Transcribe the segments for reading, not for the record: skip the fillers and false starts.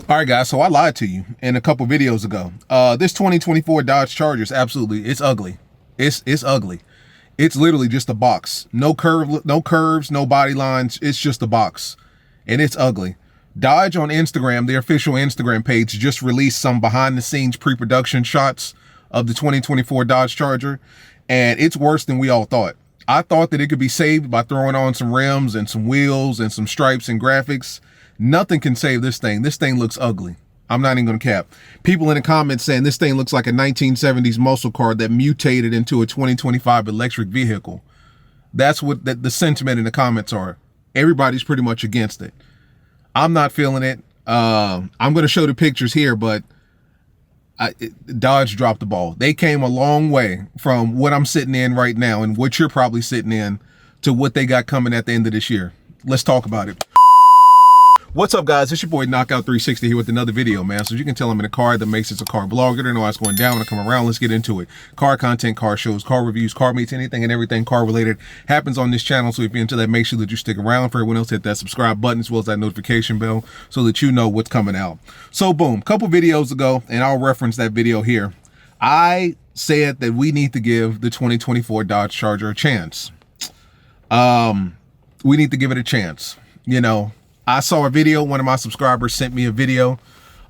All right, guys, so I lied to you in a couple videos ago. This 2024 Dodge Charger is it's ugly. It's ugly. It's literally just a box. No curves, no body lines. It's just a box. And it's ugly. Dodge on Instagram, their official Instagram page, just released some behind the scenes pre-production shots of the 2024 Dodge Charger. And it's worse than we all thought. I thought that it could be saved by throwing on some rims and some wheels and some stripes and graphics. Nothing can save this thing. This thing looks ugly. I'm not even going to cap. People in the comments saying this thing looks like a 1970s muscle car that mutated into a 2025 electric vehicle. That's what the sentiment in the comments are. Everybody's pretty much against it. I'm not feeling it. I'm going to show the pictures here, but Dodge dropped the ball. They came a long way from what I'm sitting in right now and what you're probably sitting in to what they got coming at the end of this year. Let's talk about it. What's up, guys? It's your boy Knockout360 here with another video, man. So you can tell I'm in a car that makes it a car blog. I don't know what's going down when I come around. Let's get into it. Car content, car shows, car reviews, car meets, anything and everything car related happens on this channel. So if you're into that, make sure that you stick around. For everyone else, hit that subscribe button as well as that notification bell so that you know what's coming out. So boom, couple videos ago, and I'll reference that video here. I said that we need to give the 2024 Dodge Charger a chance. We need to give it a chance. You know, I saw a video, one of my subscribers sent me a video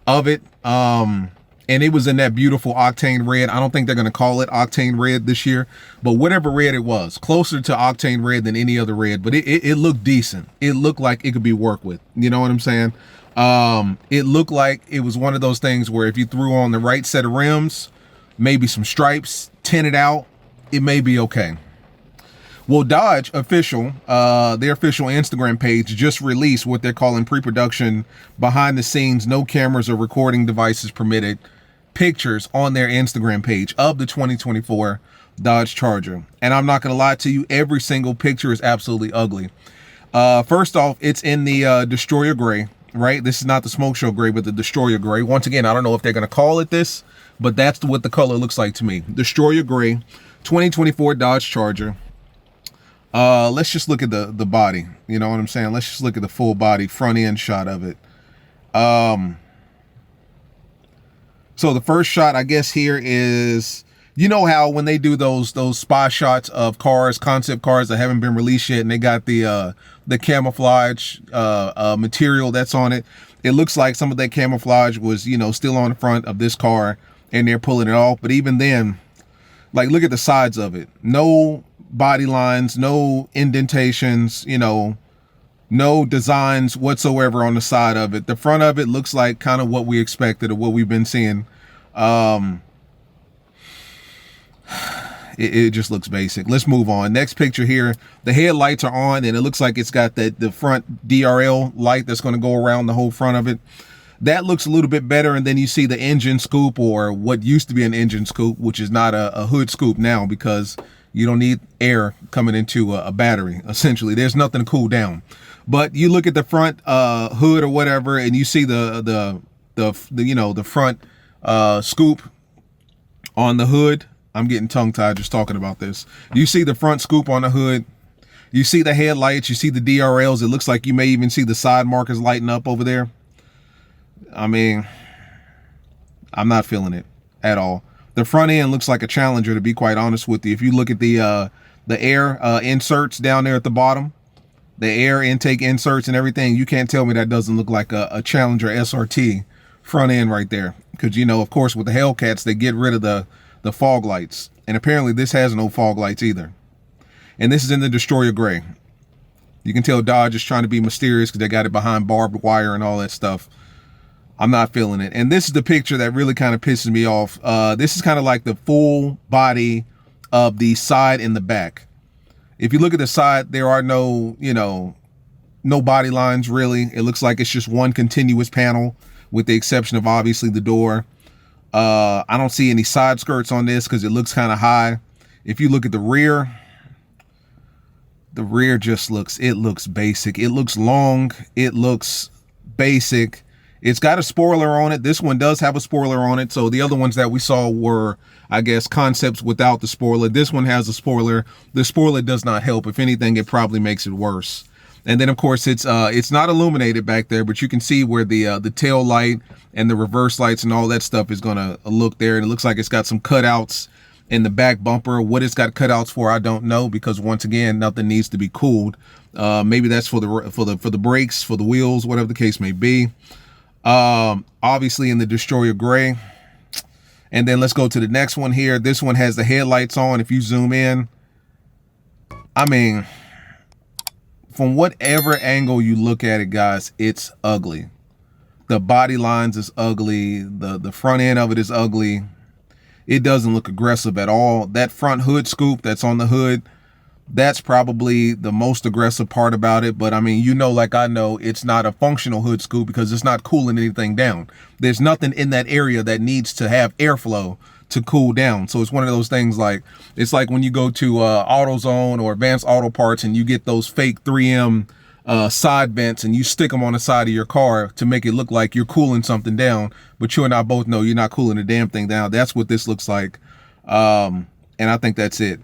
of it, and it was in that beautiful octane red. I don't think they're going to call it octane red this year, but whatever red it was, closer to octane red than any other red, but it looked decent. It looked like it could be worked with. You know what I'm saying? It looked like it was one of those things where if you threw on the right set of rims, maybe some stripes, tinted out, it may be okay. Well, Dodge official, their official Instagram page just released what they're calling pre-production, behind the scenes, no cameras or recording devices permitted pictures on their Instagram page of the 2024 Dodge Charger. And I'm not going to lie to you, every single picture is absolutely ugly. First off, it's in the Destroyer Gray, right? This is not the Smoke Show Gray, but the Destroyer Gray. Once again, I don't know if they're going to call it this, but that's what the color looks like to me. Destroyer Gray, 2024 Dodge Charger. Let's just look at the body. You know what I'm saying? Let's just look at the full body front end shot of it. So the first shot, I guess, here is, you know how when they do those spy shots of cars, concept cars that haven't been released yet, and they got the camouflage material that's on it. It looks like some of that camouflage was, you know, still on the front of this car, and they're pulling it off. But even then, like, look at the sides of it. No body lines, no indentations, you know, no designs whatsoever on the side of it. The front of it looks like kind of what we expected or what we've been seeing. It just looks basic. Let's move on. Next picture here, the headlights are on, and it looks like it's got the front DRL light that's going to go around the whole front of it. That looks a little bit better. And then you see the engine scoop, or what used to be an engine scoop, which is not a hood scoop now, because you don't need air coming into a battery. Essentially, there's nothing to cool down. But you look at the front hood or whatever, and you see the you know, the front scoop on the hood. I'm getting tongue tied just talking about this. You see the front scoop on the hood. You see the headlights. You see the DRLs. It looks like you may even see the side markers lighting up over there. I mean, I'm not feeling it at all. The front end looks like a Challenger, to be quite honest with you. If you look at the air inserts down there at the bottom, the air intake inserts and everything, you can't tell me that doesn't look like a Challenger SRT front end right there. Because, you know, of course, with the Hellcats, they get rid of the fog lights. And apparently this has no fog lights either. And this is in the Destroyer Gray. You can tell Dodge is trying to be mysterious because they got it behind barbed wire and all that stuff. I'm not feeling it. And this is the picture that really kind of pisses me off. This is kind of like the full body of the side and the back. If you look at the side, there are no, you know, no body lines really. It looks like it's just one continuous panel, with the exception of obviously the door. I don't see any side skirts on this because it looks kind of high. If you look at the rear just looks basic. It looks long. It looks basic. It's got a spoiler on it. This one does have a spoiler on it. So the other ones that we saw were, I guess, concepts without the spoiler. This one has a spoiler. The spoiler does not help. If anything, it probably makes it worse. And then of course it's not illuminated back there, but you can see where the tail light and the reverse lights and all that stuff is gonna look there. And it looks like it's got some cutouts in the back bumper. What it's got cutouts for, I don't know, because once again, nothing needs to be cooled. Maybe that's for the brakes, for the wheels, whatever the case may be. Obviously in the Destroyer gray. And then let's go to the next one here. This one has the headlights on. If you zoom in, I mean, from whatever angle you look at it, guys, it's ugly. The body lines is ugly. The front end of it is ugly. It doesn't look aggressive at all. That front hood scoop that's on the hood, that's probably the most aggressive part about it. But I mean, you know, like I know, it's not a functional hood scoop because it's not cooling anything down. There's nothing in that area that needs to have airflow to cool down. So it's one of those things, like, it's like when you go to AutoZone or Advanced Auto Parts and you get those fake 3M side vents and you stick them on the side of your car to make it look like you're cooling something down, but you and I both know you're not cooling a damn thing down. That's what this looks like. And I think that's it.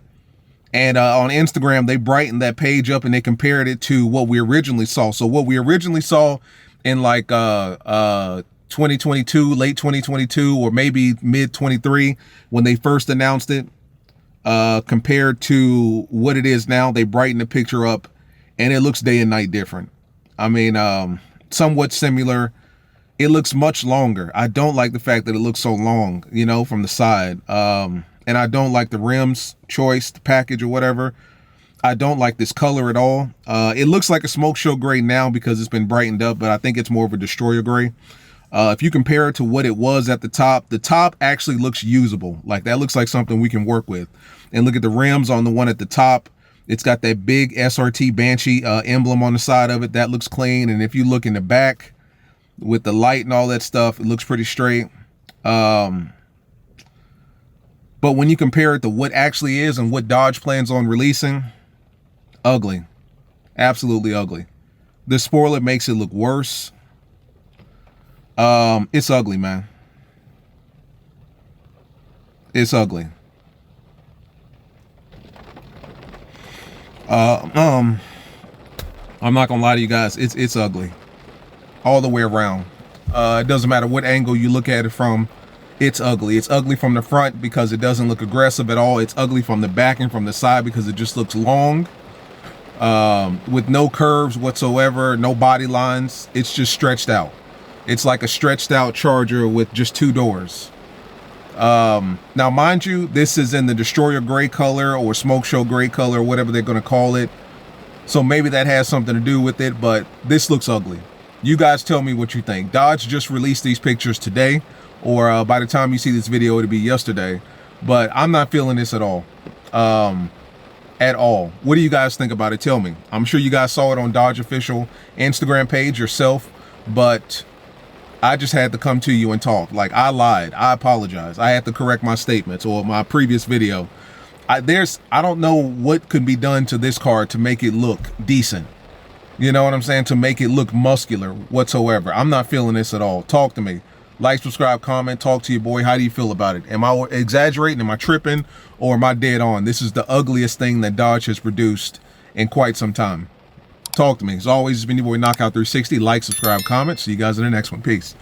And on Instagram, they brightened that page up and they compared it to what we originally saw. So what we originally saw in like 2022, late 2022, or maybe mid 23, when they first announced it, compared to what it is now, they brightened the picture up and it looks day and night different. I mean, somewhat similar. It looks much longer. I don't like the fact that it looks so long, you know, from the side. And I don't like the rims choice, the package or whatever. I don't like this color at all. It looks like a smoke show gray now because it's been brightened up, but I think it's more of a Destroyer gray. If you compare it to what it was at the top actually looks usable. Like, that looks like something we can work with. And look at the rims on the one at the top. It's got that big SRT Banshee emblem on the side of it. That looks clean. And if you look in the back with the light and all that stuff, it looks pretty straight. But when you compare it to what actually is and what Dodge plans on releasing, ugly. Absolutely ugly. The spoiler makes it look worse. It's ugly, man. It's ugly. I'm not gonna lie to you guys. It's ugly. All the way around. It doesn't matter what angle you look at it from. It's ugly. It's ugly from the front because it doesn't look aggressive at all. It's ugly from the back and from the side because it just looks long, with no curves whatsoever, no body lines. It's just stretched out. It's like a stretched out Charger with just two doors. Now, mind you, this is in the Destroyer gray color or Smoke Show gray color, or whatever they're going to call it. So maybe that has something to do with it, but this looks ugly. You guys tell me what you think. Dodge just released these pictures today, or by the time you see this video, it'll be yesterday. But I'm not feeling this at all. At all. What do you guys think about it? Tell me. I'm sure you guys saw it on Dodge official Instagram page yourself, but I just had to come to you and talk. Like, I lied. I apologize. I had to correct my statements or my previous video. I don't know what could be done to this car to make it look decent. You know what I'm saying? To make it look muscular whatsoever. I'm not feeling this at all. Talk to me. Like, subscribe, comment, talk to your boy. How do you feel about it? Am I exaggerating? Am I tripping? Or am I dead on? This is the ugliest thing that Dodge has produced in quite some time. Talk to me. As always, it's been your boy Knockout 360. Like, subscribe, comment. See you guys in the next one. Peace.